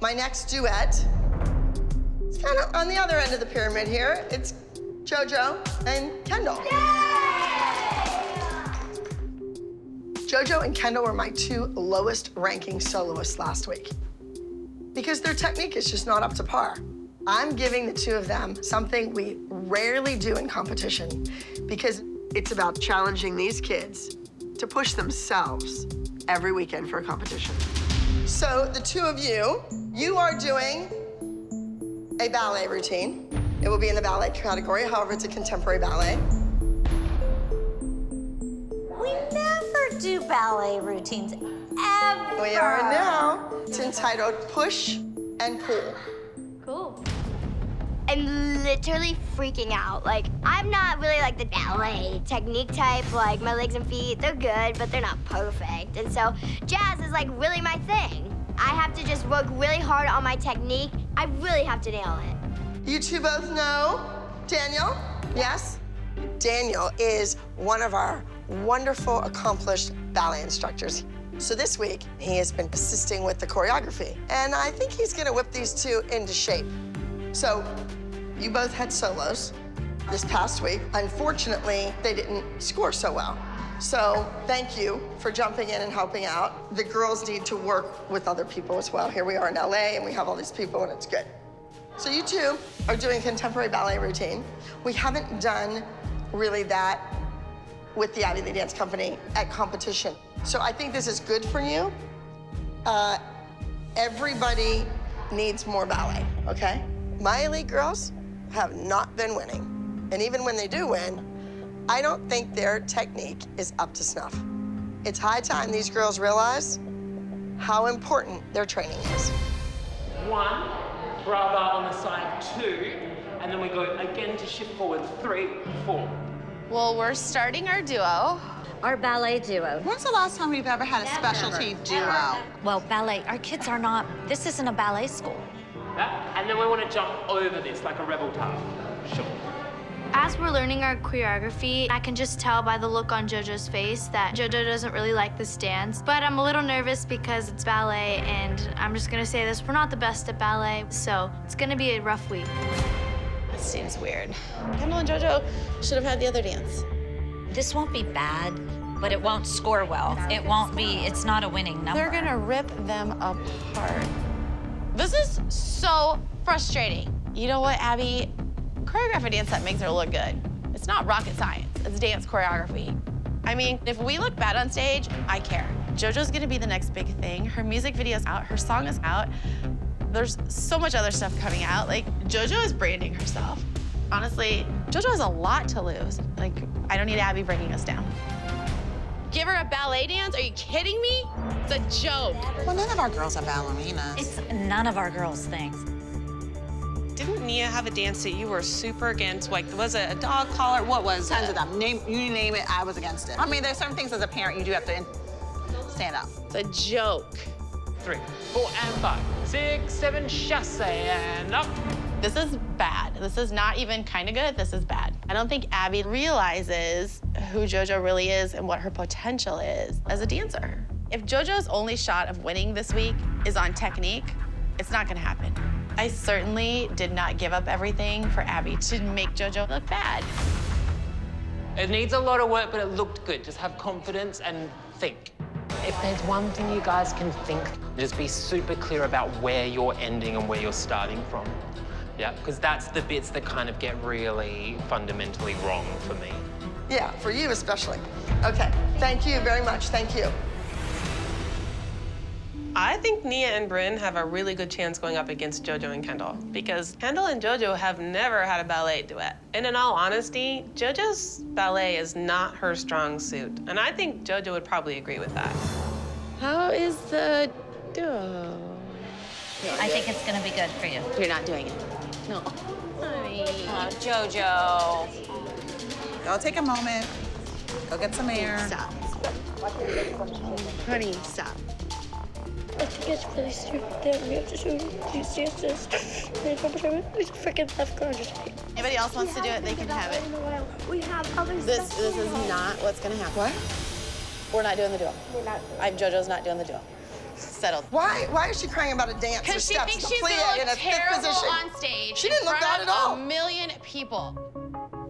My next duet is kind of on the other end of the pyramid here. It's Jojo and Kendall. Jojo and Kendall were my two lowest ranking soloists last week because their technique is just not up to par. I'm giving the two of them something we rarely do in competition because it's about challenging these kids to push themselves every weekend for a competition. So the two of you, you are doing a ballet routine. It will be in the ballet category, however, it's a contemporary ballet. We never do ballet routines, ever. We are now. It's entitled Push and Pull. Cool. I'm literally freaking out. Like, I'm not really like the ballet technique type. Like, my legs and feet, they're good, but they're not perfect. And so jazz is like really my thing. I have to just work really hard on my technique. I really have to nail it. You two both know Daniel, yes? Daniel is one of our wonderful, accomplished ballet instructors. So this week, he has been assisting with the choreography. And I think he's gonna whip these two into shape. So you both had solos this past week. Unfortunately, they didn't score so well. So thank you for jumping in and helping out. The girls need to work with other people as well. Here we are in LA and we have all these people and it's good. So you two are doing contemporary ballet routine. We haven't done really that with the Abby Lee Dance Company at competition. So I think this is good for you. Everybody needs more ballet, okay? My elite girls have not been winning. And even when they do win, I don't think their technique is up to snuff. It's high time these girls realize how important their training is. 1, brava on the side, 2, and then we go again to shift forward, 3, 4. Well, we're starting our duo. Our ballet duo. When's the last time we've ever had a specialty duo? Well, ballet, our kids are not, this isn't a ballet school. Yeah? And then we want to jump over this like a rebel tap. Sure. As we're learning our choreography, I can just tell by the look on Jojo's face that Jojo doesn't really like this dance. But I'm a little nervous because it's ballet, and I'm just gonna say this, we're not the best at ballet, so it's gonna be a rough week. That seems weird. Kendall and Jojo should have had the other dance. This won't be bad, but it won't score well. It won't be, it's not a winning number. They're gonna rip them apart. This is so frustrating. You know what, Abby? Choreograph a dance that makes her look good. It's not rocket science, it's dance choreography. I mean, if we look bad on stage, I care. Jojo's gonna be the next big thing. Her music video's out, her song is out. There's so much other stuff coming out. Like, Jojo is branding herself. Honestly, Jojo has a lot to lose. Like, I don't need Abby bringing us down. Give her a ballet dance? Are you kidding me? It's a joke. Well, none of our girls are ballerinas. It's none of our girls' things. Didn't Nia have a dance that you were super against? Like, was it a dog collar? What was Tons it? of them. You name it, I was against it. I mean, there's certain things as a parent you do have to stand up. It's a joke. 3, 4, and 5, 6, 7, chasse, and up. This is bad. This is not even kind of good. This is bad. I don't think Abby realizes who Jojo really is and what her potential is as a dancer. If Jojo's only shot of winning this week is on technique, it's not gonna happen. I certainly did not give up everything for Abby to make Jojo look bad. It needs a lot of work, but it looked good. Just have confidence and think. If there's one thing you guys can think, just be super clear about where you're ending and where you're starting from. Yeah, because that's the bits that kind of get really fundamentally wrong for me. Yeah, for you especially. Okay, thank you very much, thank you. I think Nia and Bryn have a really good chance going up against Jojo and Kendall because Kendall and Jojo have never had a ballet duet. And in all honesty, Jojo's ballet is not her strong suit. And I think Jojo would probably agree with that. How is the duo? I think it's gonna be good for you. You're not doing it. No. Honey. Jojo. Go take a moment. Go get some air. Stop. Honey, stop. I think it's really stupid that we have to do these dances. These freaking left guards. Anybody else wants to do it, they can have it. We have other This stuff. is not what's gonna happen. What? We're not doing the duo. We're not. Jojo's not doing the duo. settled. Why is she crying about a dance or Because she steps? thinks The she's plie gonna in look a fifth terrible position. on stage. She didn't in look front bad at all. of a million people.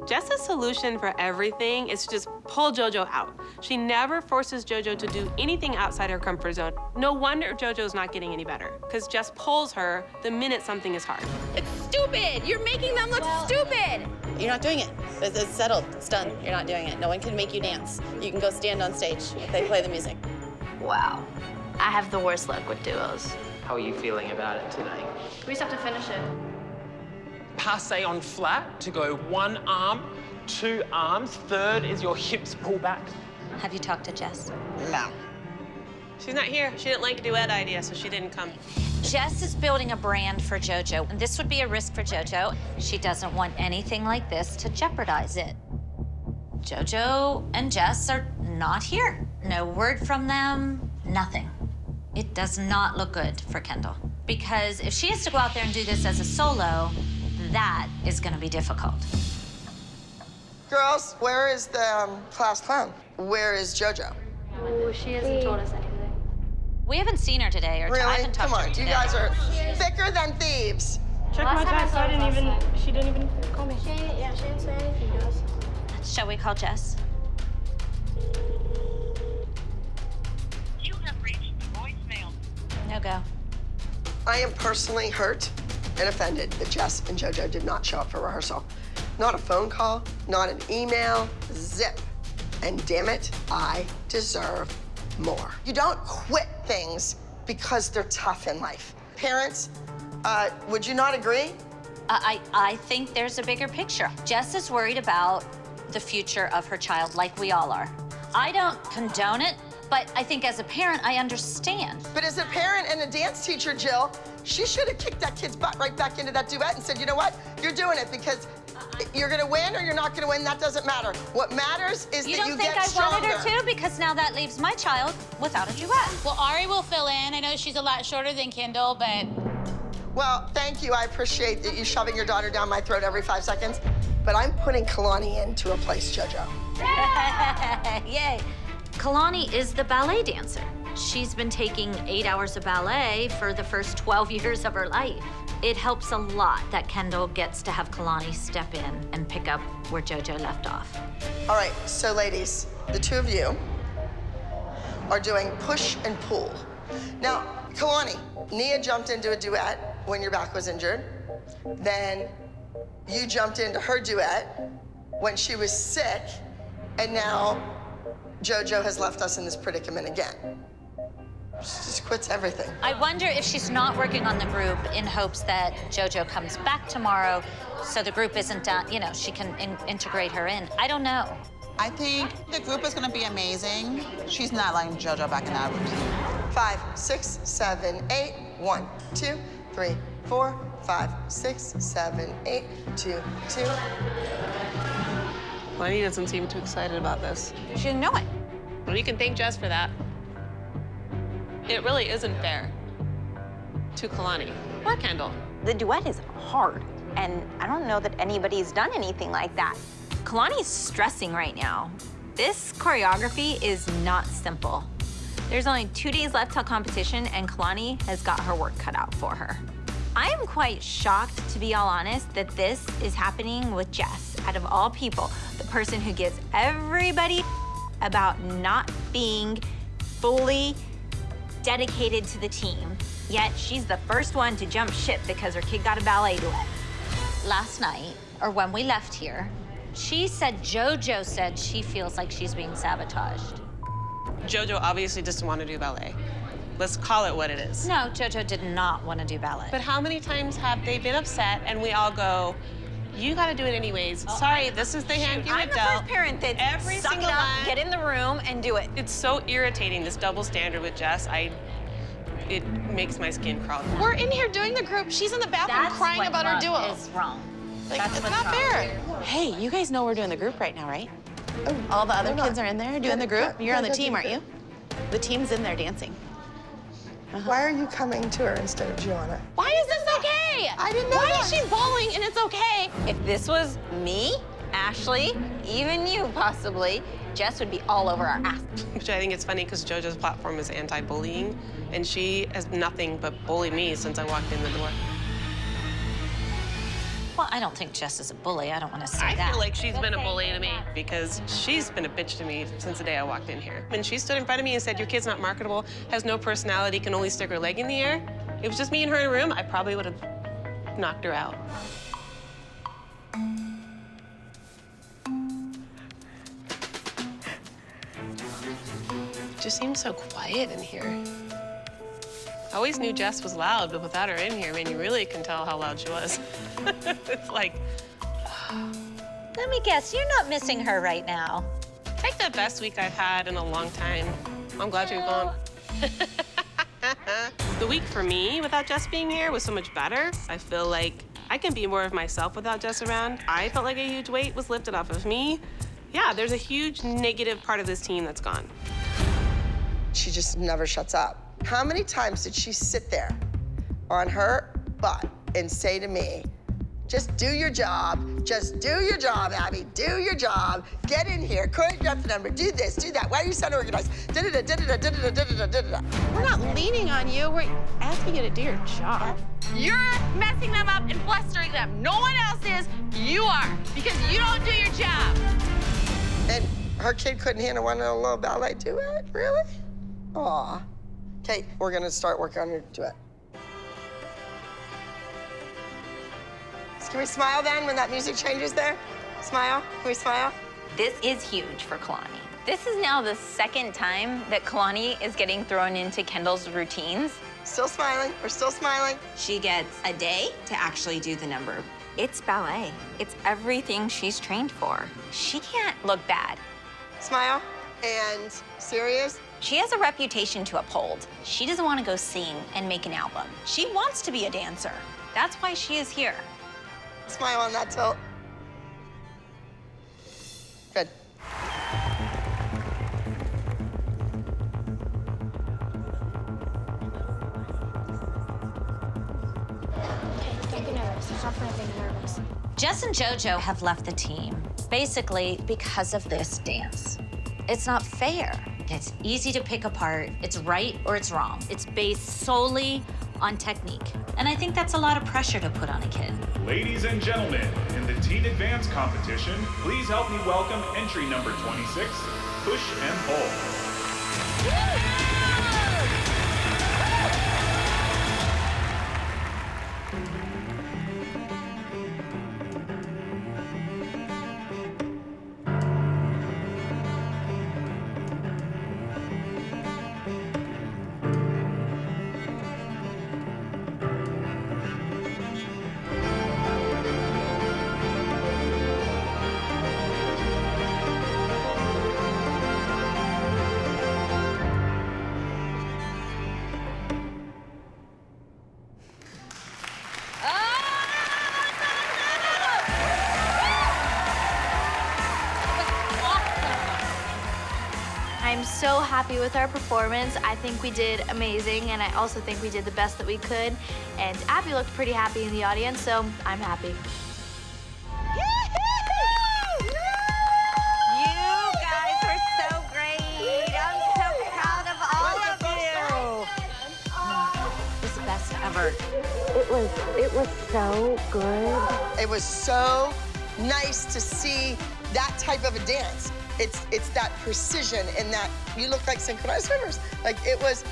Jess's solution for everything is to just pull Jojo out. She never forces Jojo to do anything outside her comfort zone. No wonder Jojo's not getting any better, because Jess pulls her the minute something is hard. It's stupid. You're making them look stupid. You're not doing it. It's settled. It's done. You're not doing it. No one can make you dance. You can go stand on stage if they play the music. Wow. I have the worst luck with duos. How are you feeling about it today? We just have to finish it. Passe on flat to go 1 arm, 2 arms. Third is your hips pull back. Have you talked to Jess? No. She's not here. She didn't like Duet idea, so she didn't come. Jess is building a brand for Jojo, and this would be a risk for Jojo. She doesn't want anything like this to jeopardize it. Jojo and Jess are not here. No word from them, nothing. It does not look good for Kendall, because if she has to go out there and do this as a solo, that is going to be difficult. Girls, where is the class clown? Where is Jojo? Oh, she hasn't told us anything. We haven't seen her today, or I Really? haven't talked Come to her on, today. you guys are thicker than thieves. Check my text. She didn't even call me. She didn't say anything to us. Shall we call Jess? You have reached voicemail. No go. I am personally hurt and offended that Jess and Jojo did not show up for rehearsal. Not a phone call, not an email, zip. And damn it, I deserve more. You don't quit things because they're tough in life. Parents, would you not agree? I think there's a bigger picture. Jess is worried about the future of her child, like we all are. I don't condone it, but I think as a parent, I understand. But as a parent and a dance teacher, Jill, she should have kicked that kid's butt right back into that duet and said, you know what? You're doing it because you're gonna win or you're not gonna win, that doesn't matter. What matters is that you get stronger. You don't think I wanted her to? Because now that leaves my child without a duet. Well, Ari will fill in. I know she's a lot shorter than Kendall, but Well, thank you. I appreciate that you shoving your daughter down my throat every 5 seconds. But I'm putting Kalani in to replace Jojo. Yay. Kalani is the ballet dancer. She's been taking 8 hours of ballet for the first 12 years of her life. It helps a lot that Kendall gets to have Kalani step in and pick up where Jojo left off. All right, so ladies, the two of you are doing push and pull. Now, Kalani, Nia jumped into a duet when your back was injured. Then you jumped into her duet when she was sick. And now Jojo has left us in this predicament again. She just quits everything. I wonder if she's not working on the group in hopes that Jojo comes back tomorrow so the group isn't done, you know, she can integrate her in. I don't know. I think the group is gonna be amazing. She's not letting Jojo back in that routine. 5, 6, 7, 8. 1, 2, 3, 4, 5, 6, 7, 8, 2, 2. Kalani doesn't seem too excited about this. she didn't know it. Well, you can thank Jess for that. It really isn't fair to Kalani or Kendall. The duet is hard, and I don't know that anybody's done anything like that. Kalani's stressing right now. This choreography is not simple. There's only 2 days left till competition, and Kalani has got her work cut out for her. I am quite shocked, to be all honest, that this is happening with Jess. Out of all people, the person who gives everybody about not being fully dedicated to the team, yet she's the first one to jump ship because her kid got a ballet duet. Last night, or when we left here, Jojo said she feels like she's being sabotaged. Jojo obviously doesn't want to do ballet. Let's call it what it is. No, Jojo did not want to do ballet. But how many times have they been upset and we all go, you gotta do it anyways. Sorry, this is the hand you were I'm the dealt. first parent that Every suck it single up, line. get in the room, and do it. It's so irritating, this double standard with Jess. It makes my skin crawl. We're in here doing the group. She's in the bathroom crying about her duo. That is wrong. Like, That's it's what's not wrong. fair. Hey, you guys know we're doing the group right now, right? All the other kids are in there doing the group. You're on the team, aren't you? The team's in there dancing. Why are you coming to her instead of Gianna? Why is this okay? I didn't know Why that. is she bawling and it's okay? If this was me, Ashley, even you possibly, Jess would be all over our ass. Which I think it's funny because Jojo's platform is anti-bullying, and she has nothing but bullied me since I walked in the door. Well, I don't think Jess is a bully. I don't want to say I that. feel like she's been a bully to me because she's been a bitch to me since the day I walked in here. When she stood in front of me and said, your kid's not marketable, has no personality, can only stick her leg in the air, it was just me and her in a room, I probably would have knocked her out. It just seems so quiet in here. I always knew Jess was loud, but without her in here, I mean, you really can tell how loud she was. It's like... Let me guess, you're not missing her right now. Like the best week I've had in a long time. I'm glad you're gone. The week for me without Jess being here was so much better. I feel like I can be more of myself without Jess around. I felt like a huge weight was lifted off of me. Yeah, there's a huge negative part of this team that's gone. She just never shuts up. How many times did she sit there on her butt and say to me, just do your job, just do your job, Abby, do your job, get in here, choreograph the number, do this, do that, why are you so unorganized, da-da-da, da-da-da, da-da-da, da-da-da, da-da-da. We're not leaning on you, we're asking you to do your job. You're messing them up and flustering them. No one else is. You are, because you don't do your job. And her kid couldn't handle one little ballet duet, really? Aw. Okay, we're gonna start working on your duet. Can we smile then when that music changes there? Smile, can we smile? This is huge for Kalani. This is now the second time that Kalani is getting thrown into Kendall's routines. Still smiling, we're still smiling. She gets a day to actually do the number. It's ballet. It's everything she's trained for. She can't look bad. Smile, and serious. She has a reputation to uphold. She doesn't want to go sing and make an album. She wants to be a dancer. That's why she is here. Smile on that tilt. Good. Don't be nervous. There's nothing to be nervous. Jess and Jojo have left the team, basically because of this dance. It's not fair. It's easy to pick apart. It's right or it's wrong. It's based solely on technique. And I think that's a lot of pressure to put on a kid. Ladies and gentlemen, in the Teen Advance competition, please help me welcome entry number 26, Push and Pull. I'm so happy with our performance. I think we did amazing, and I also think we did the best that we could. And Abby looked pretty happy in the audience, so I'm happy. You guys are so great. I'm so proud of all of you. It's the best ever. It was so good. It was so nice to see that type of a dance. It's that precision and that you look like synchronized swimmers. Like it was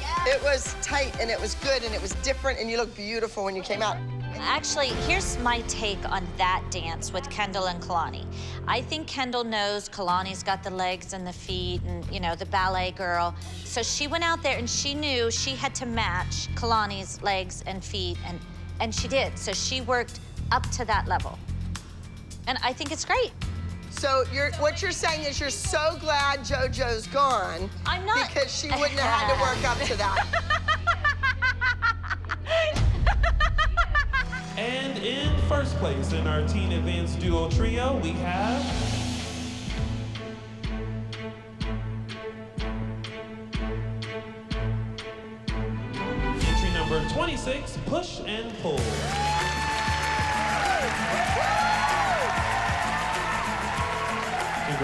tight and it was good and it was different and you look beautiful when you came out. Actually, here's my take on that dance with Kendall and Kalani. I think Kendall knows Kalani's got the legs and the feet and, you know, the ballet girl. So she went out there and she knew she had to match Kalani's legs and feet, and she did. So she worked up to that level. And I think it's great. So what you're saying is you're so glad JoJo's gone. I'm not. Because she wouldn't have had to work up to that. And in first place in our Teen Advance Duo Trio, we have... entry number 26, Push and Pull.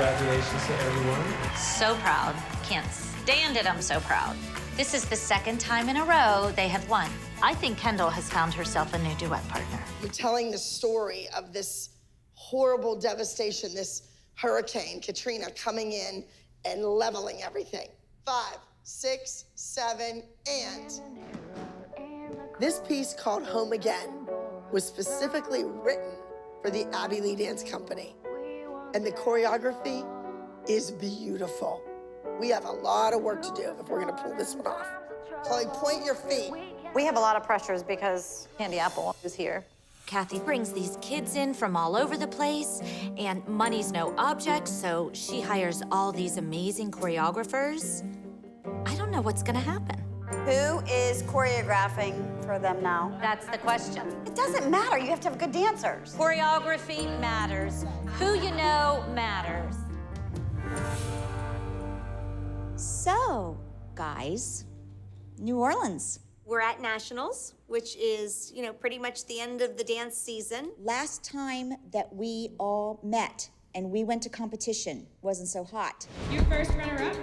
Congratulations to everyone. So proud. Can't stand it, I'm so proud. This is the second time in a row they have won. I think Kendall has found herself a new duet partner. You're telling the story of this horrible devastation, this hurricane, Katrina, coming in and leveling everything. 5, 6, 7, and. This piece called Home Again was specifically written for the Abby Lee Dance Company. And the choreography is beautiful. We have a lot of work to do if we're gonna pull this one off. Chloe, point your feet. We have a lot of pressures because Candy Apple is here. Kathy brings these kids in from all over the place, and money's no object, so she hires all these amazing choreographers. I don't know what's gonna happen. Who is choreographing for them now? That's the question. It doesn't matter. You have to have good dancers. Choreography matters. Who you know matters. So, guys, New Orleans. We're at Nationals, which is, you know, pretty much the end of the dance season. Last time that we all met and we went to competition wasn't so hot. Your first runner-up is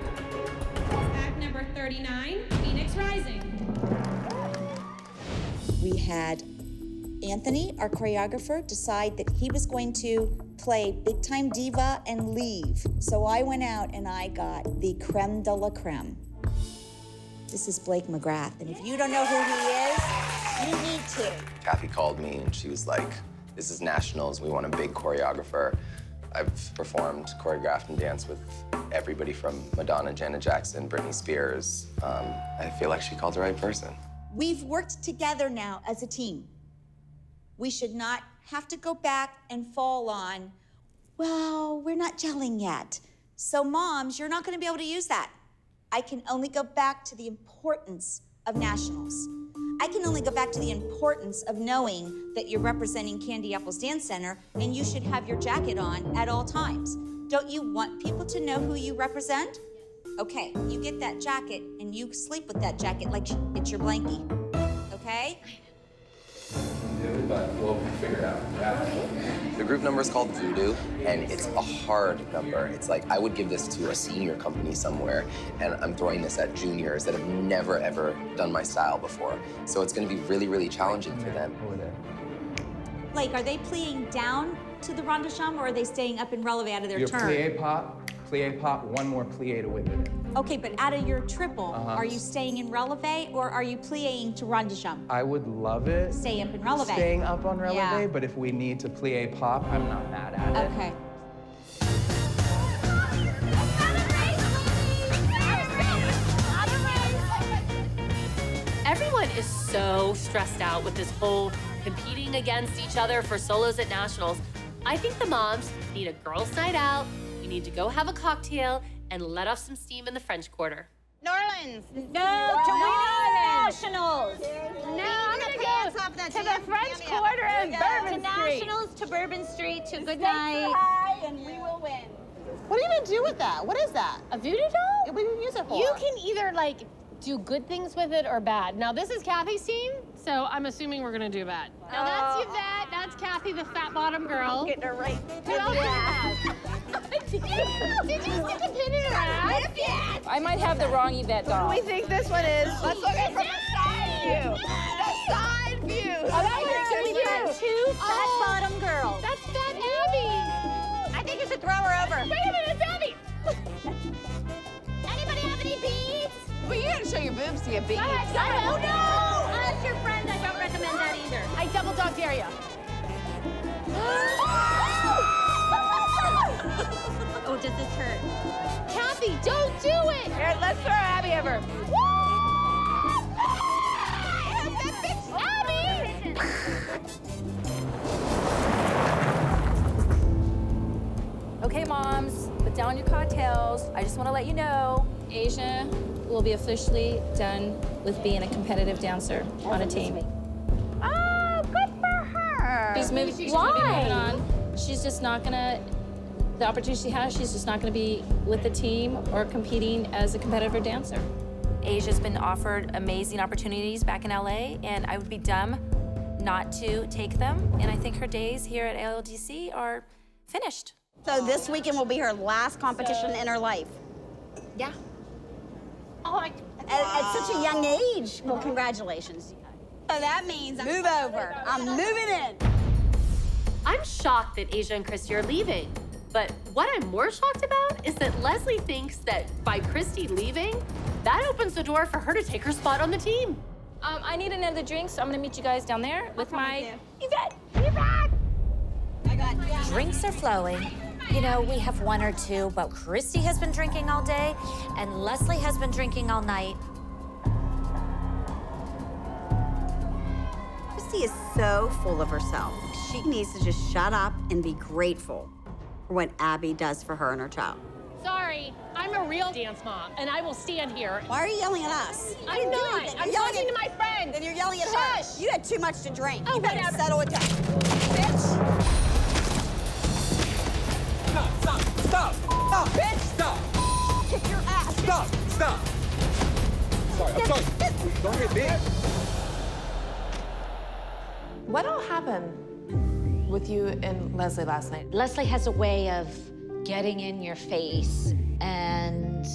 act number 39, Phoenix Rising. We had Anthony, our choreographer, decide that he was going to play Big Time Diva and leave. So I went out and I got the creme de la creme. This is Blake McGrath, and if you don't know who he is, you need to. Kathy called me and she was like, this is Nationals, we want a big choreographer. I've performed, choreographed, and danced with everybody from Madonna, Janet Jackson, Britney Spears. I feel like she called the right person. We've worked together now as a team. We should not have to go back and fall on, well, we're not gelling yet. So moms, you're not gonna be able to use that. I can only go back to the importance of Nationals. I can only go back to the importance of knowing that you're representing Candy Apple's Dance Center and you should have your jacket on at all times. Don't you want people to know who you represent? Okay, you get that jacket and you sleep with that jacket like it's your blankie, okay? But we'll figure it out. Yeah. The group number is called Voodoo, and it's a hard number. It's like I would give this to a senior company somewhere, and I'm throwing this at juniors that have never, ever done my style before. So it's gonna be really, really challenging for them. Like, are they playing down to the rondecham, or are they staying up in releve out of their Your turn? plie pop, one more plie to whip it in. Okay, but out of your triple, are you staying in releve, or are you plieing to rondecham? I would love it. Stay up in releve. Staying up on releve, Yeah. but if we need to plie pop, I'm not mad at it. Okay. Everyone is so stressed out with this whole competing against each other for solos at Nationals. I think the moms need a girls' night out. We need to go have a cocktail and let off some steam in the French Quarter. New Orleans. No, to Nationals. No, I'm gonna go to the French Quarter and Bourbon Street. Nationals, to Bourbon Street, to Good Night. Night. And we will win. What are you gonna do with that? What is that? A voodoo doll? What do you use it for? You can either like do good things with it or bad. Now this is Kathy's team, so I'm assuming we're gonna do bad. Now that's Yvette, that's Kathy, the fat bottom girl. Getting her right. Who else do you have? Did you stick a pin in her ass? I might have the wrong Yvette doll. What do we think this one is? Let's look at it from the side view. The side view. Oh, that one's so cute. Two fat bottom girls. That's Fat Abby. I think you should throw her over. Wait a minute, it's Abby. Anybody have any beads? Well, you gotta show your boobs to get beads. Oh, no! Ask your friend. I don't recommend that either. I double dog dare you. Oh, does this hurt? Kathy, don't do it. Here, let's throw Abby over. Okay, moms, put down your cocktails. I just want to let you know, Asia will be officially done with being a competitive dancer on a team. Oh, good for her. She's moving. She's gonna be moving on. She's just not gonna. The opportunity she has, she's just not gonna be with the team or competing as a competitive dancer. Asia's been offered amazing opportunities back in LA, and I would be dumb not to take them. And I think her days here at ALDC are finished. So this weekend will be her last competition in her life. Yeah. Oh, at such a young age. Well, congratulations. So that means move over. I'm moving in. I'm shocked that Asia and Christy are leaving. But what I'm more shocked about is that Leslie thinks that by Christy leaving, that opens the door for her to take her spot on the team. I need another drink, so I'm gonna meet you guys down there with my Yvette. Yvette. I got Drinks are flowing. You know, we have one or two, but Christy has been drinking all day, and Leslie has been drinking all night. Christy is so full of herself. She needs to just shut up and be grateful for what Abby does for her and her child. Sorry, I'm a real dance mom, and I will stand here. Why are you yelling at us? I'm not. I'm talking to my friend. Then you're yelling at her. Shush. You had too much to drink. Oh, You better whatever. settle it down. Bitch. Stop! Bitch. Stop! Kick your ass. Stop! Sorry, I'm sorry. Don't hit me. What all happened with you and Leslie last night? Leslie has a way of getting in your face, and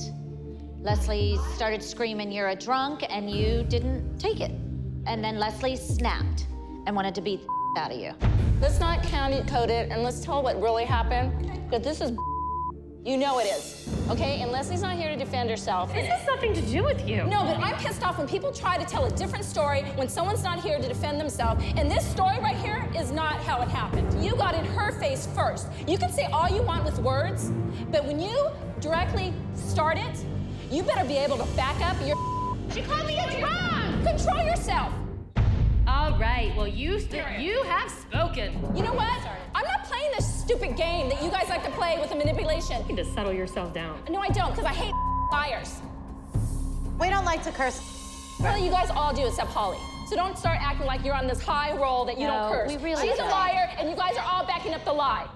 Leslie started screaming, "You're a drunk," and you didn't take it. And then Leslie snapped and wanted to beat the out of you. Let's not code it, and let's tell what really happened, because this is you know it is, okay? And Leslie's not here to defend herself. This has nothing to do with you. No, but I'm pissed off when people try to tell a different story when someone's not here to defend themselves. And this story right here is not how it happened. You got in her face first. You can say all you want with words, but when you directly start it, you better be able to back up your. She called me a drunk. Control yourself. All right, well, you have spoken. You know what? I'm not playing this stupid game that you guys like to play with the manipulation. You need to settle yourself down. No, I don't, because I hate liars. We don't like to curse. Well, you guys all do except Holly. So don't start acting like you're on this high roll that you don't curse. we really She's a don't. liar, and you guys are all backing up the lie.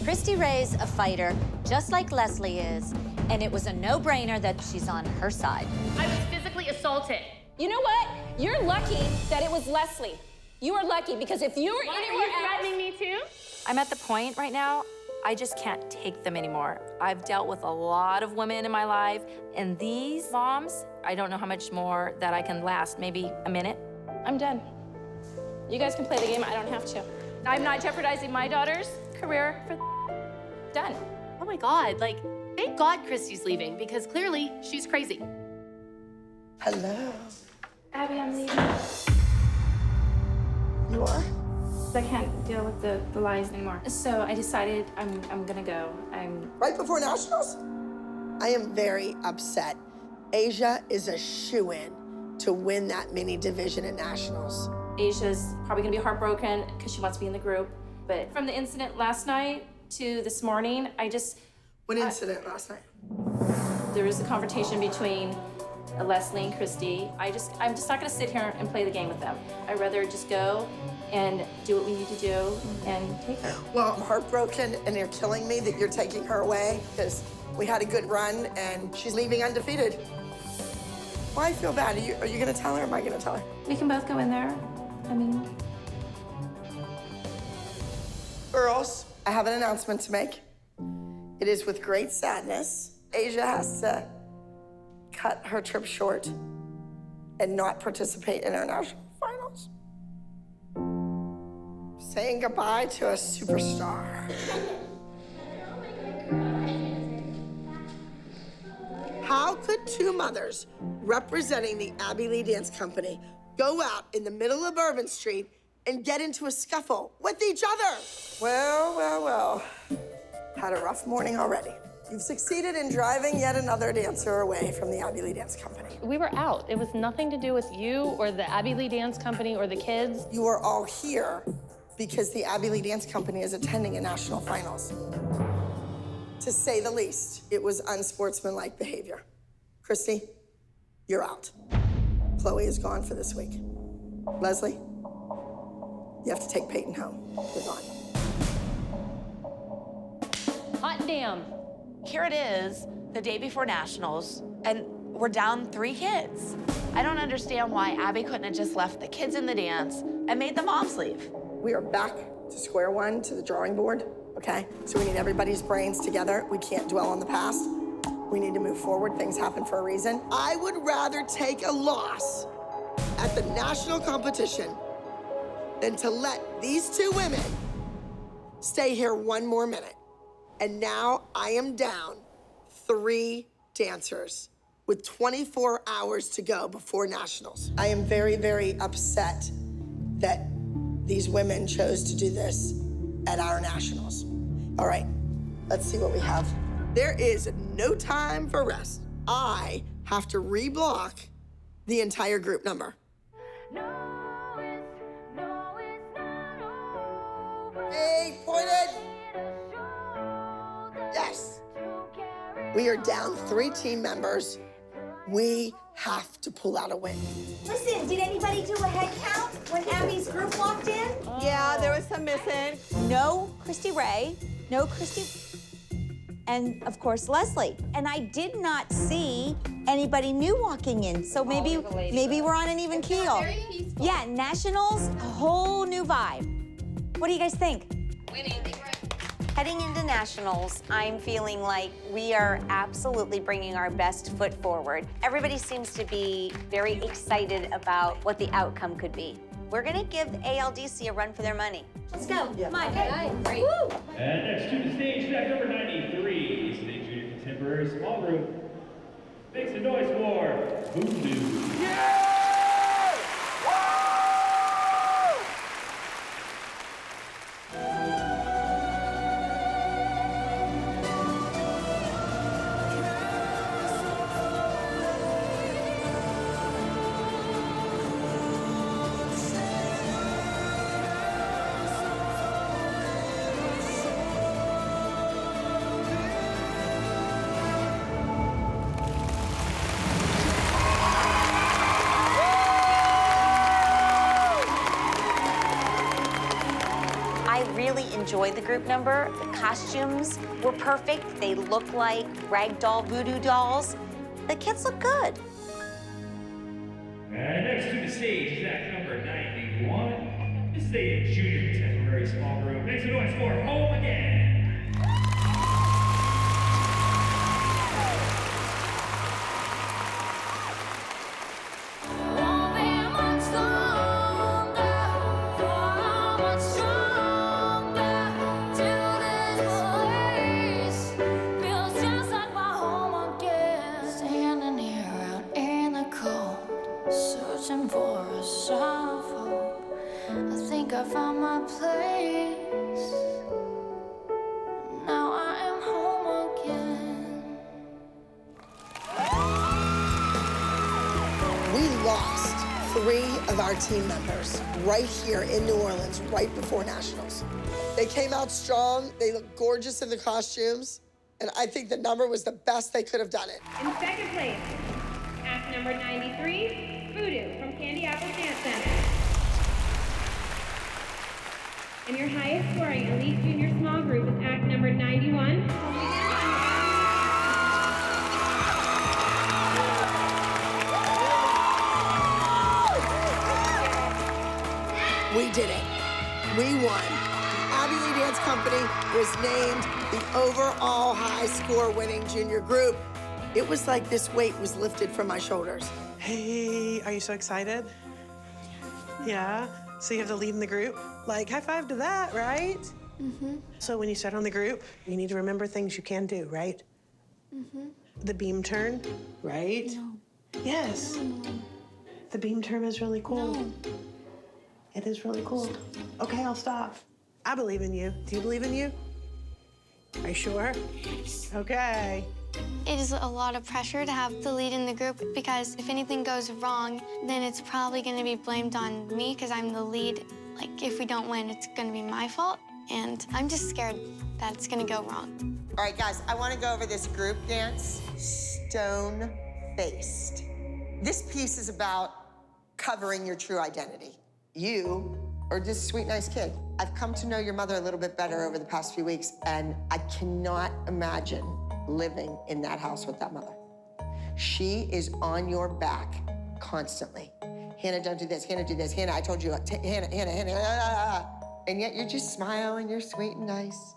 Christy Ray's a fighter, just like Leslie is, and it was a no-brainer that she's on her side. I was physically assaulted. You know what? You're lucky that it was Leslie. You are lucky, because if you were Are anywhere you threatening me too? I'm at the point right now, I just can't take them anymore. I've dealt with a lot of women in my life, and these moms, I don't know how much more that I can last, maybe a minute. I'm done. You guys can play the game, I don't have to. I'm not jeopardizing my daughter's career for done. Oh my God, like, thank God Christy's leaving, because clearly she's crazy. Hello. Abby, I'm leaving. You are? I can't deal with the lies anymore. So I decided I'm gonna go. Right before nationals? I am very upset. Asia is a shoo-in to win that mini division at nationals. Asia's probably gonna be heartbroken because she wants to be in the group. But from the incident last night to this morning, What incident last night? There was a confrontation between Leslie and Christy. I'm just not gonna sit here and play the game with them. I'd rather just go and do what we need to do and take her. Well, I'm heartbroken, and you're killing me that you're taking her away, because we had a good run, and she's leaving undefeated. Well, I feel bad. Are you gonna tell her, or am I gonna tell her? We can both go in there. I mean, Girls, I have an announcement to make. It is with great sadness. Asia has to cut her trip short and not participate in our national finals. Saying goodbye to a superstar. How could two mothers representing the Abby Lee Dance Company go out in the middle of Bourbon Street and get into a scuffle with each other? Well. Had a rough morning already. You've succeeded in driving yet another dancer away from the Abby Lee Dance Company. We were out. It was nothing to do with you or the Abby Lee Dance Company or the kids. You are all here because the Abby Lee Dance Company is attending a national finals. To say the least, it was unsportsmanlike behavior. Christy, you're out. Chloe is gone for this week. Leslie, you have to take Peyton home. You're gone. Hot damn. Here it is, the day before nationals, and we're down 3 kids. I don't understand why Abby couldn't have just left the kids in the dance and made the moms leave. We are back to square one, to the drawing board. okay? So we need everybody's brains together. We can't dwell on the past. We need to move forward. Things happen for a reason. I would rather take a loss at the national competition than to let these two women stay here one more minute. And now I am down 3 dancers with 24 hours to go before nationals. I am very, very upset that these women chose to do this at our nationals. All right, let's see what we have. There is no time for rest. I have to reblock the entire group number. Hey, pointed. Yes. We are down 3 team members. We have to pull out a win. Listen, did anybody do a head count when Abby's group walked in? Yeah, there was some missing. No Christy Ray, no Christy, and of course Leslie. And I did not see anybody new walking in, so maybe we're on an even keel. Yeah, nationals, a whole new vibe. What do you guys think? Heading into nationals, I'm feeling like we are absolutely bringing our best foot forward. Everybody seems to be very excited about what the outcome could be. We're gonna give ALDC a run for their money. Let's go. Come on. Okay. Great. Woo. And next to the stage, track number 93, is the junior contemporary small group. Make some noise for Voodoo. Yeah! Enjoyed the group number. The costumes were perfect. They look like ragdoll voodoo dolls. The kids look good. And next to the stage is act number 91. This is the junior contemporary small group. Make some noise for Home Again. I found my place. Now I am home again. We lost 3 of our team members right here in New Orleans, right before nationals. They came out strong. They looked gorgeous in the costumes. And I think the number was the best they could have done it. In second place, act number 93, Voodoo from Candy Apple Dance Center. And your highest scoring elite junior small group is act number 91. We did it. We won. Abbey Lee Dance Company was named the overall high score winning junior group. It was like this weight was lifted from my shoulders. Hey, are you so excited? Yeah? So you have the lead in the group? Like, high five to that, right? Mm-hmm. So when you start on the group, you need to remember things you can do, right? Mm-hmm. The beam turn, right? No. Yes. No. The beam turn is really cool. No. It is really cool. Okay, I'll stop. I believe in you. Do you believe in you? Are you sure? Yes. Okay. It is a lot of pressure to have the lead in the group because if anything goes wrong, then it's probably going to be blamed on me because I'm the lead. Like, if we don't win, it's going to be my fault. And I'm just scared that it's going to go wrong. All right, guys, I want to go over this group dance, Stone-Faced. This piece is about covering your true identity. You are just a sweet, nice kid. I've come to know your mother a little bit better over the past few weeks, and I cannot imagine living in that house with that mother. She is on your back constantly. Hannah, don't do this. Hannah, do this. Hannah, I told you. Hannah. And yet you just smile and you're sweet and nice.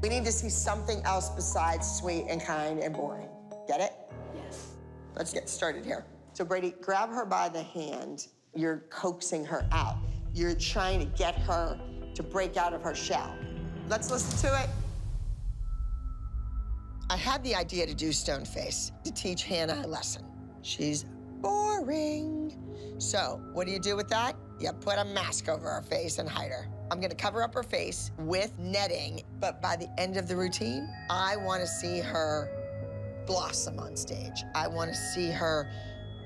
We need to see something else besides sweet and kind and boring. Get it? Yes. Let's get started here. So Brady, grab her by the hand. You're coaxing her out. You're trying to get her to break out of her shell. Let's listen to it. I had the idea to do stone face, to teach Hannah a lesson. She's boring. So what do you do with that? You put a mask over her face and hide her. I'm gonna cover up her face with netting, but by the end of the routine, I wanna see her blossom on stage. I wanna see her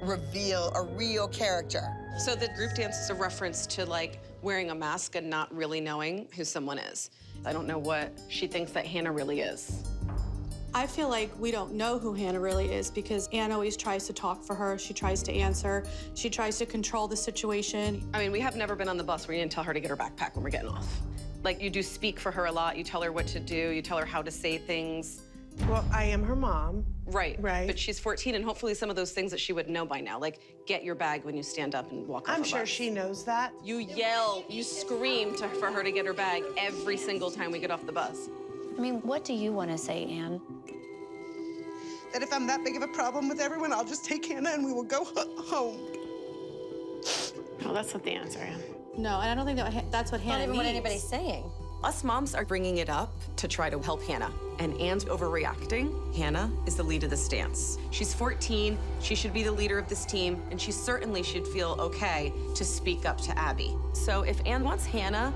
reveal a real character. So the group dance is a reference to like wearing a mask and not really knowing who someone is. I don't know what she thinks that Hannah really is. I feel like we don't know who Hannah really is because Anne always tries to talk for her. She tries to answer. She tries to control the situation. I mean, we have never been on the bus where you didn't tell her to get her backpack when we're getting off. Like, you do speak for her a lot. You tell her what to do. You tell her how to say things. Well, I am her mom. Right. But she's 14, and hopefully some of those things that she would know by now, like get your bag when you stand up and walk off I'm a sure bus. she knows that. You yell, you scream for her to get her bag every single time we get off the bus. I mean, what do you want to say, Anne? That if I'm that big of a problem with everyone, I'll just take Hannah and we will go home. No, that's not the answer, Anne. No, and I don't think that's what Hannah even what needs. anybody's saying. Us moms are bringing it up to try to help Hannah, and Anne's overreacting. Hannah is the lead of this dance. She's 14, she should be the leader of this team, and she certainly should feel okay to speak up to Abby. So if Anne wants Hannah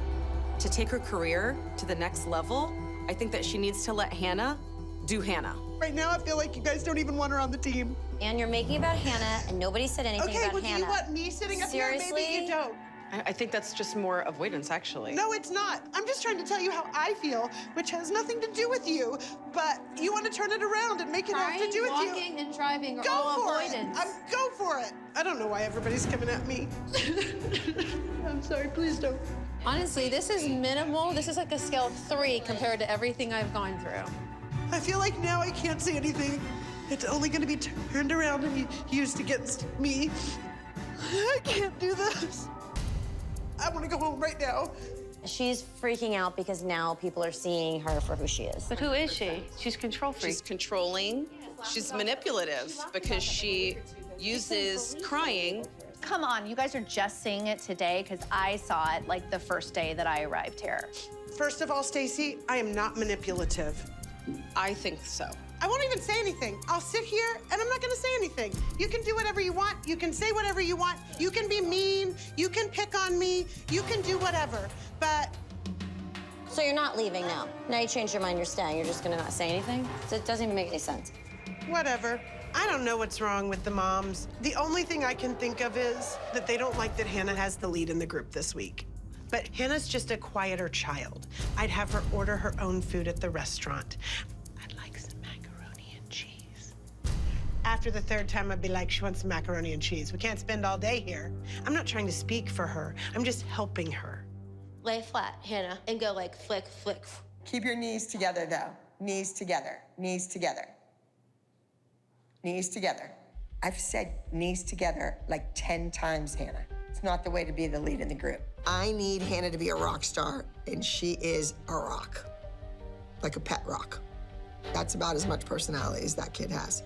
to take her career to the next level, I think that she needs to let Hannah do Hannah. Right now, I feel like you guys don't even want her on the team. And you're making about Hannah, and nobody said anything Okay, about well, do Hannah. you want me sitting up here? Seriously? Maybe you don't. I think that's just more avoidance, actually. No, it's not. I'm just trying to tell you how I feel, which has nothing to do with you. But you want to turn it around and make it have to do with you. Walking and driving are Go all for avoidance. it. Go for it. I don't know why everybody's coming at me. I'm sorry. Please don't. Honestly, this is minimal. This is like a scale of 3 compared to everything I've gone through. I feel like now I can't say anything. It's only going to be turned around and used against me. I can't do this. I want to go home right now. She's freaking out because now people are seeing her for who she is. But who is she? She's control freak. She's controlling. She's manipulative because she uses crying. Come on, you guys are just seeing it today because I saw it like the first day that I arrived here. First of all, Stacy, I am not manipulative. I think so. I won't even say anything. I'll sit here and I'm not gonna say anything. You can do whatever you want. You can say whatever you want. You can be mean. You can pick on me. You can do whatever, but. So you're not leaving now? Now you changed your mind, you're staying. You're just gonna not say anything? So it doesn't even make any sense. Whatever. I don't know what's wrong with the moms. The only thing I can think of is that they don't like that Hannah has the lead in the group this week. But Hannah's just a quieter child. I'd have her order her own food at the restaurant. I'd like some macaroni and cheese. After the third time, I'd be like, she wants some macaroni and cheese. We can't spend all day here. I'm not trying to speak for her. I'm just helping her. Lay flat, Hannah, and go like flick, flick. Keep your knees together, though. Knees together, knees together. Knees together. I've said knees together like 10 times, Hannah. It's not the way to be the lead in the group. I need Hannah to be a rock star, and she is a rock. Like a pet rock. That's about as much personality as that kid has.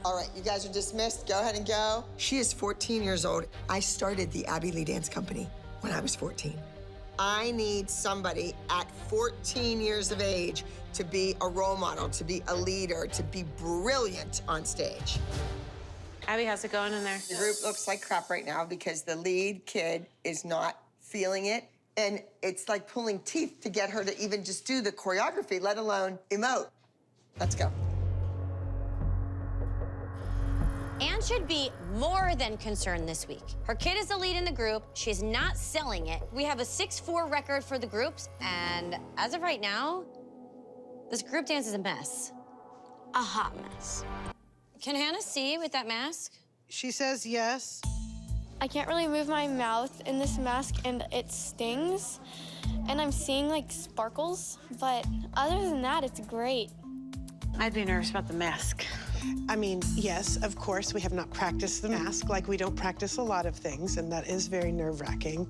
All right, you guys are dismissed. Go ahead and go. She is 14 years old. I started the Abby Lee Dance Company when I was 14. I need somebody at 14 years of age to be a role model, to be a leader, to be brilliant on stage. Abby, how's it going in there? The group looks like crap right now because the lead kid is not feeling it. And it's like pulling teeth to get her to even just do the choreography, let alone emote. Let's go. Anne should be more than concerned this week. Her kid is the lead in the group. She's not selling it. We have a 6-4 record for the groups, and as of right now, this group dance is a mess. A hot mess. Can Hannah see with that mask? She says yes. I can't really move my mouth in this mask and it stings. And I'm seeing like sparkles, but other than that, it's great. I'd be nervous about the mask. I mean, yes, of course, we have not practiced the mask like we don't practice a lot of things, and that is very nerve-wracking.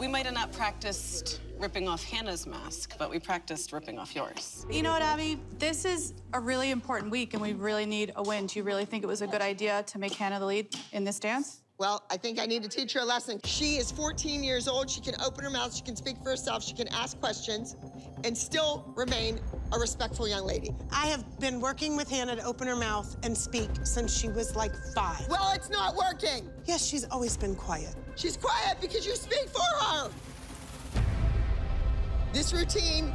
We might have not practiced ripping off Hannah's mask, but we practiced ripping off yours. You know what, Abby? This is a really important week, and we really need a win. Do you really think it was a good idea to make Hannah the lead in this dance? Well, I think I need to teach her a lesson. She is 14 years old. She can open her mouth. She can speak for herself. She can ask questions and still remain a respectful young lady. I have been working with Hannah to open her mouth and speak since she was like 5. Well, it's not working. Yes, she's always been quiet. She's quiet because you speak for her. This routine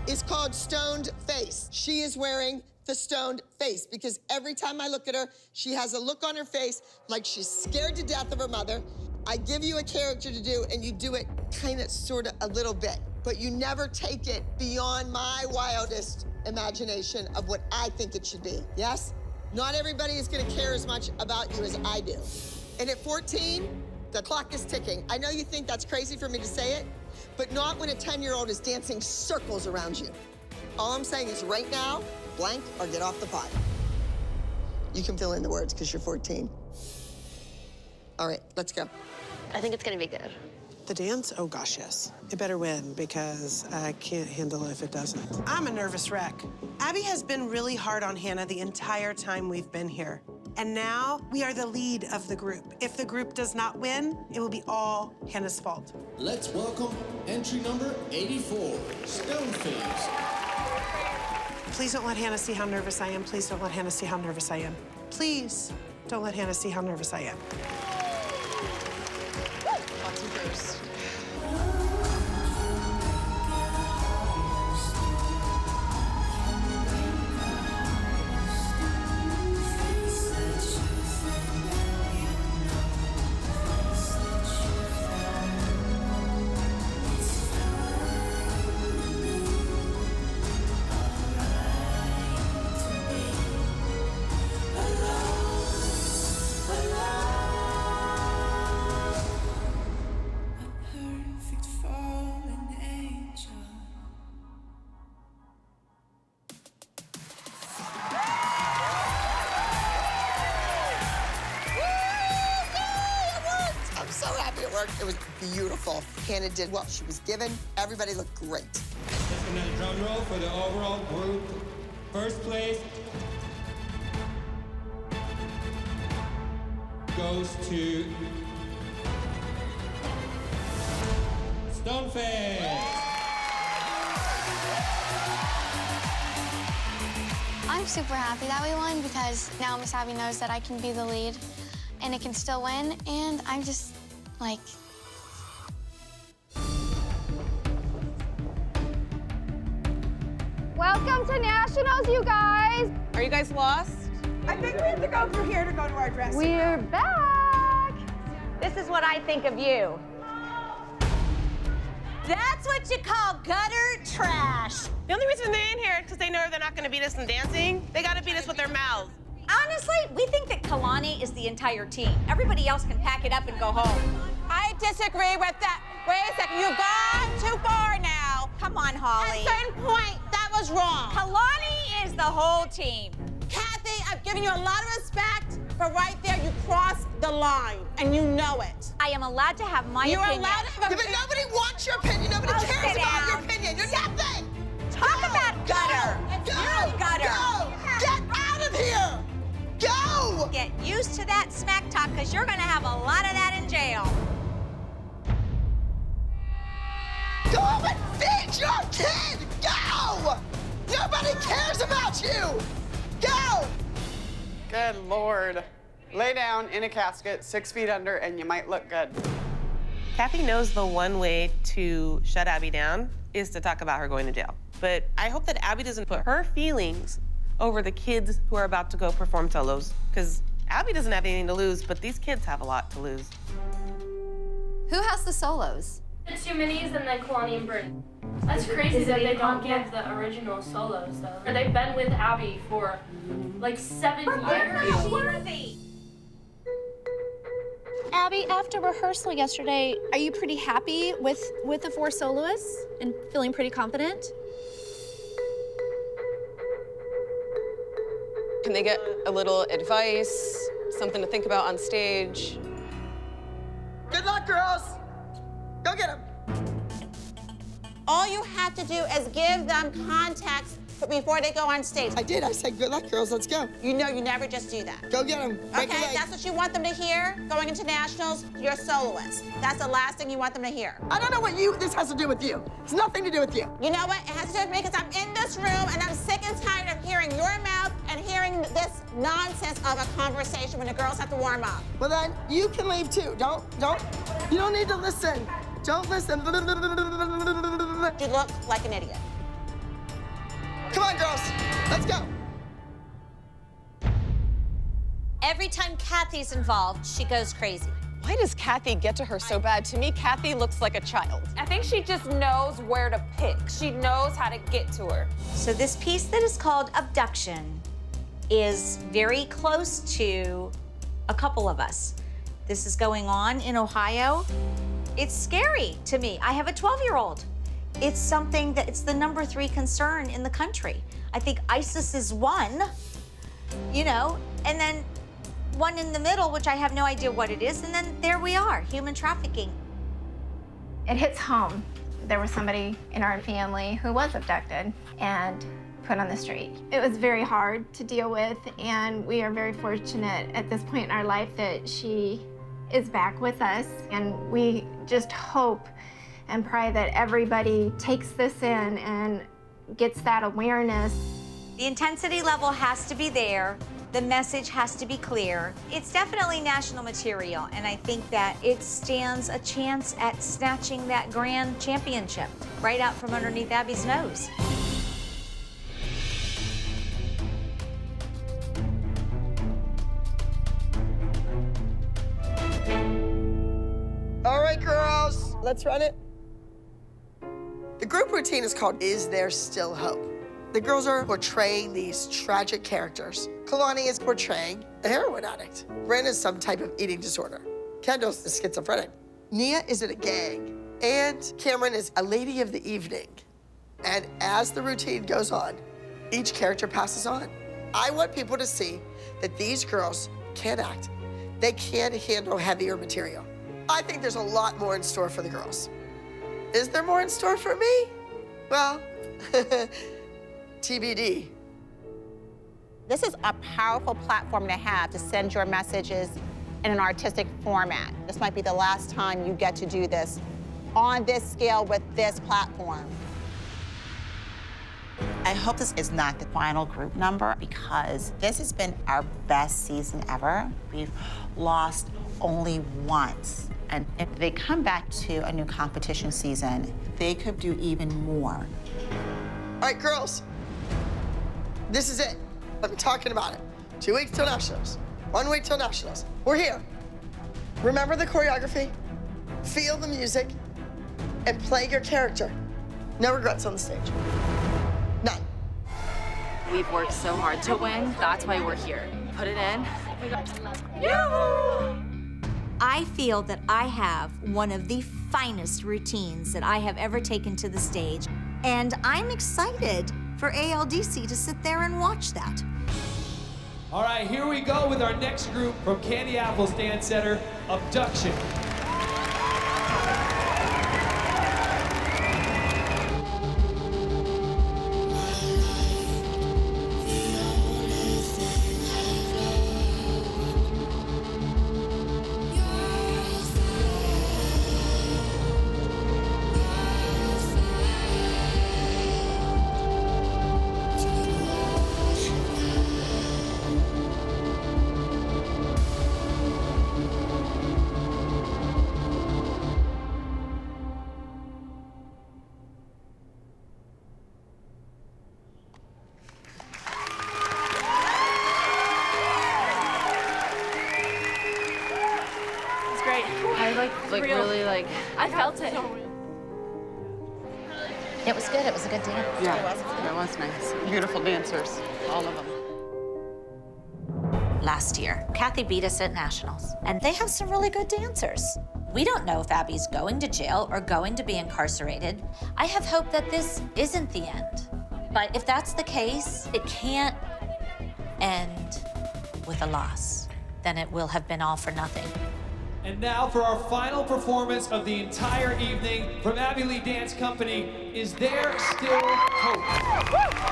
is called stoned face. She is wearing the stoned face because every time I look at her, she has a look on her face like she's scared to death of her mother. I give you a character to do and you do it kind of, sort of, a little bit, but you never take it beyond my wildest imagination of what I think it should be, yes? Not everybody is gonna care as much about you as I do. And at 14, the clock is ticking. I know you think that's crazy for me to say it, but not when a 10-year-old is dancing circles around you. All I'm saying is right now, blank or get off the pot. You can fill in the words because you're 14. All right, let's go. I think it's gonna be good. The dance? Oh gosh, yes. It better win because I can't handle it if it doesn't. I'm a nervous wreck. Abby has been really hard on Hannah the entire time we've been here. And now we are the lead of the group. If the group does not win, it will be all Hannah's fault. Let's welcome entry number 84, Stoneface. Please don't let Hannah see how nervous I am. Please don't let Hannah see how nervous I am. Please don't let Hannah see how nervous I am. Lots of boost. It was beautiful. Hannah did what she was given. Everybody looked great. Just another drum roll for the overall group. First place goes to Stoneface. I'm super happy that we won because now Miss Abby knows that I can be the lead and it can still win, and I'm just like... Welcome to Nationals, you guys. Are you guys lost? I think we have to go through here to go to our dressing room. We're back. This is what I think of you. That's what you call gutter trash. The only reason they're in here is because they know they're not going to beat us in dancing. They got to beat us with their mouths. Honestly, we think that Kalani is the entire team. Everybody else can pack it up and go home. I disagree with that. Wait a second, you've gone too far now. Come on, Holly. At a certain point, that was wrong. Kalani is the whole team. Kathy, I've given you a lot of respect, but right there, you crossed the line, and you know it. I am allowed to have my You're opinion. allowed to have But nobody wants your opinion. Nobody cares sit about your down. opinion. You're nothing. Talk about gutter. Go. Gutter. Go. Get out of here. Go. Get used to that smack talk, because you're going to have a lot of that in jail. Go and feed your kid. Go. Nobody cares about you. Go. Good Lord. Lay down in a casket 6 feet under and you might look good. Kathy knows the one way to shut Abby down is to talk about her going to jail. But I hope that Abby doesn't put her feelings over the kids who are about to go perform solos, because Abby doesn't have anything to lose, but these kids have a lot to lose. Who has the solos? The two minis and then Kalani and Brittany. That's crazy that they don't give the original solos, though. They've been with Abby for like 7 years. Abby, after rehearsal yesterday, are you pretty happy with the 4 soloists and feeling pretty confident? Can they get a little advice, something to think about on stage? Good luck, girls. Go get him. All you have to do is give them context before they go on stage. I did. I said, good luck, girls. Let's go. You know you never just do that. Go get him. Break Okay, your leg. that's what you want them to hear going into nationals. You're a soloist. That's the last thing you want them to hear. I don't know what this has to do with you. It's nothing to do with you. You know what? It has to do with me because I'm in this room and I'm sick and tired of hearing your mouth and hearing this nonsense of a conversation when the girls have to warm up. Well, then you can leave too. You don't need to listen. Don't listen. You look like an idiot. Come on, girls. Let's go. Every time Kathy's involved, she goes crazy. Why does Kathy get to her so bad? To me, Kathy looks like a child. I think she just knows where to pick. She knows how to get to her. So this piece that is called Abduction is very close to a couple of us. This is going on in Ohio. It's scary to me. I have a 12-year-old. It's something that it's the #3 concern in the country. I think ISIS is one, you know, and then one in the middle, which I have no idea what it is, and then there we are, human trafficking. It hits home. There was somebody in our family who was abducted and put on the street. It was very hard to deal with, and we are very fortunate at this point in our life that she is back with us, and we just hope and pray that everybody takes this in and gets that awareness. The intensity level has to be there. The message has to be clear. It's definitely national material, and I think that it stands a chance at snatching that grand championship right out from underneath Abby's nose. All right, girls, let's run it. The group routine is called Is There Still Hope? The girls are portraying these tragic characters. Kalani is portraying a heroin addict. Bryn is some type of eating disorder. Kendall's the schizophrenic. Nia is in a gang. And Cameron is a lady of the evening. And as the routine goes on, each character passes on. I want people to see that these girls can act. They can handle heavier material. I think there's a lot more in store for the girls. Is there more in store for me? Well, TBD. This is a powerful platform to have to send your messages in an artistic format. This might be the last time you get to do this on this scale with this platform. I hope this is not the final group number because this has been our best season ever. We've lost only once. And if they come back to a new competition season, they could do even more. All right, girls, this is it. I've been talking about it. 2 weeks till nationals, 1 week till nationals. We're here. Remember the choreography, feel the music, and play your character. No regrets on the stage. None. We've worked so hard to win. That's why we're here. Put it in. Yoo-hoo! I feel that I have one of the finest routines that I have ever taken to the stage, and I'm excited for ALDC to sit there and watch that. All right, here we go with our next group from Candy Apple's Dance Center, Abduction. I felt it. It was good. It was a good dance. Yeah, it was nice. Beautiful dancers, all of them. Last year, Kathy beat us at nationals, and they have some really good dancers. We don't know if Abby's going to jail or going to be incarcerated. I have hope that this isn't the end. But if that's the case, it can't end with a loss. Then it will have been all for nothing. And now for our final performance of the entire evening from Abby Lee Dance Company, Is There Still Hope?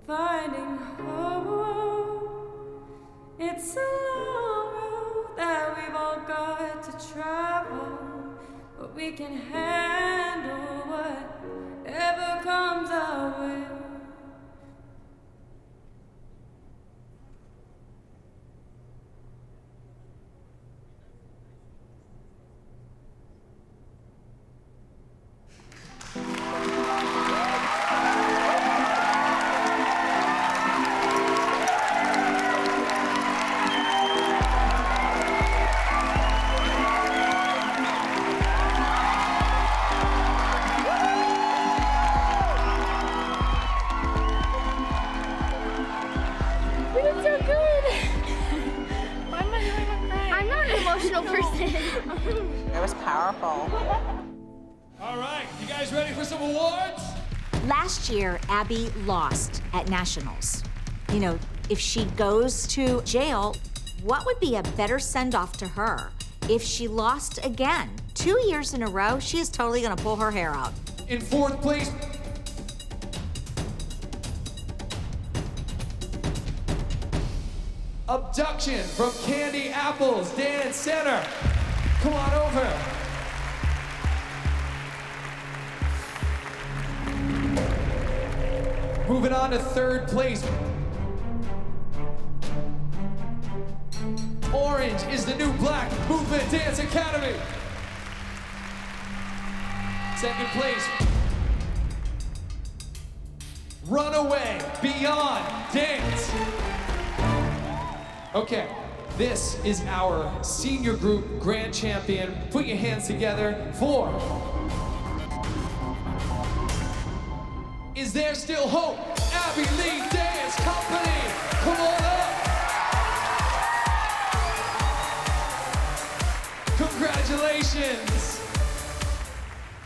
Finding hope, it's a long road that we've all got to travel, but we can handle whatever comes our way. It was powerful. All right, you guys ready for some awards? Last year, Abby lost at nationals. You know, if she goes to jail, what would be a better send-off to her if she lost again? 2 years in a row, she is totally gonna pull her hair out. In fourth place, Abduction from Candy Apples, Dance Center. Come on over. Moving on to third place. Orange is the new black movement Dance Academy. Second place. Runaway Beyond Dance. Okay, this is our senior group grand champion. Put your hands together for Is There Still Hope? Abby Lee Dance Company. Come on up. Congratulations.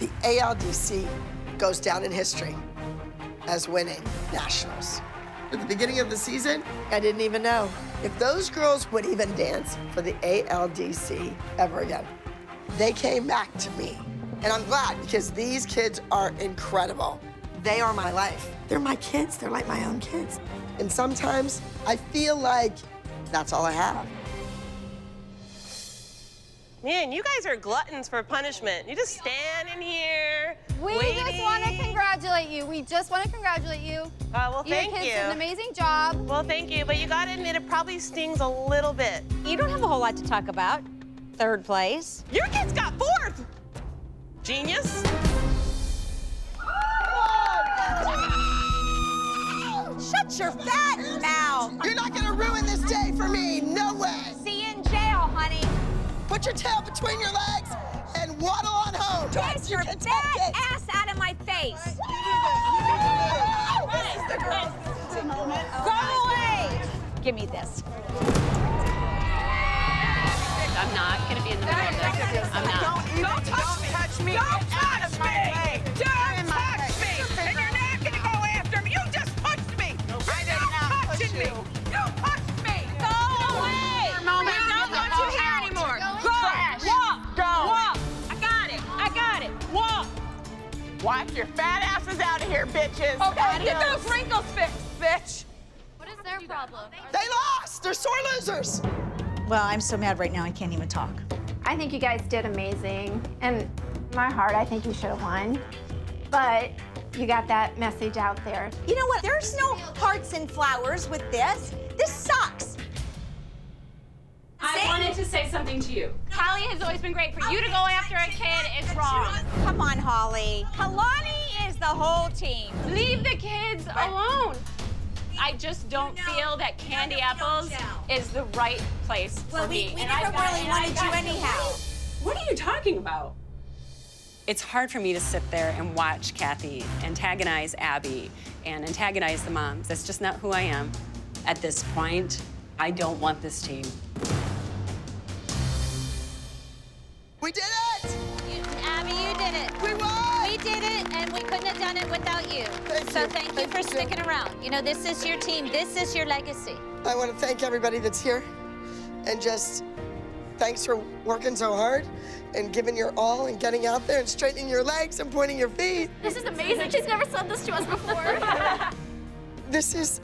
The ALDC goes down in history as winning nationals. At the beginning of the season, I didn't even know if those girls would even dance for the ALDC ever again. They came back to me, and I'm glad because these kids are incredible. They are my life. They're my kids. They're like my own kids. And sometimes I feel like that's all I have. Man, you guys are gluttons for punishment. You just stand in here, We just want to congratulate you. We just want to congratulate you. Well, thank you. Your kids did an amazing job. Well, thank you, but you gotta admit it probably stings a little bit. You don't have a whole lot to talk about. Third place. Your kids got fourth. Genius. Shut your fat mouth. You're not gonna ruin this day for me, no way. See you in jail, honey. Put your tail between your legs and waddle on home. Get your fat ass out of my face. Go away. Give me this. I'm not gonna be in the middle of this. I'm not. Don't touch me. Don't touch me. Don't touch me. And you're not gonna go after me. You just punched me. I did not push you. You punched me. Go away. For a moment. I don't want you here anymore. Go. Walk. Go. Walk. I got it. Walk. Wipe your fat asses out of here, bitches. Okay, get those wrinkles fixed, bitch. What is their problem? They lost. They're sore losers. Well, I'm so mad right now I can't even talk. I think you guys did amazing. And in my heart, I think you should have won. But you got that message out there. You know what? There's no hearts and flowers with this. This sucks. I wanted to say something to you. Holly has always been great. For you to go after a kid is wrong. Come on, Holly. Kalani is the whole team. Leave the kids alone. I just don't feel that Candy Apples is the right place for me. We never really wanted you anyhow. What are you talking about? It's hard for me to sit there and watch Kathy antagonize Abby and antagonize the moms. That's just not who I am. At this point, I don't want this team. We did it! Abby, you did it. We won! We did it, and we couldn't have done it without you. Thank you for sticking around. You know, this is your team. This is your legacy. I want to thank everybody that's here, and just thanks for working so hard and giving your all and getting out there and straightening your legs and pointing your feet. This is amazing. She's never said this to us before. This is,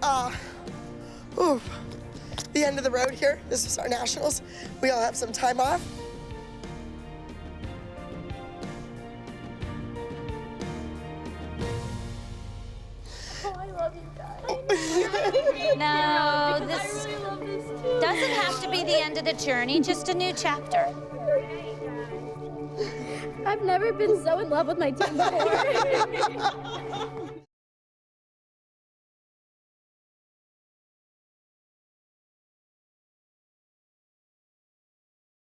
the end of the road here. This is our nationals. We all have some time off. No, this doesn't have to be the end of the journey, just a new chapter. I've never been so in love with my team before.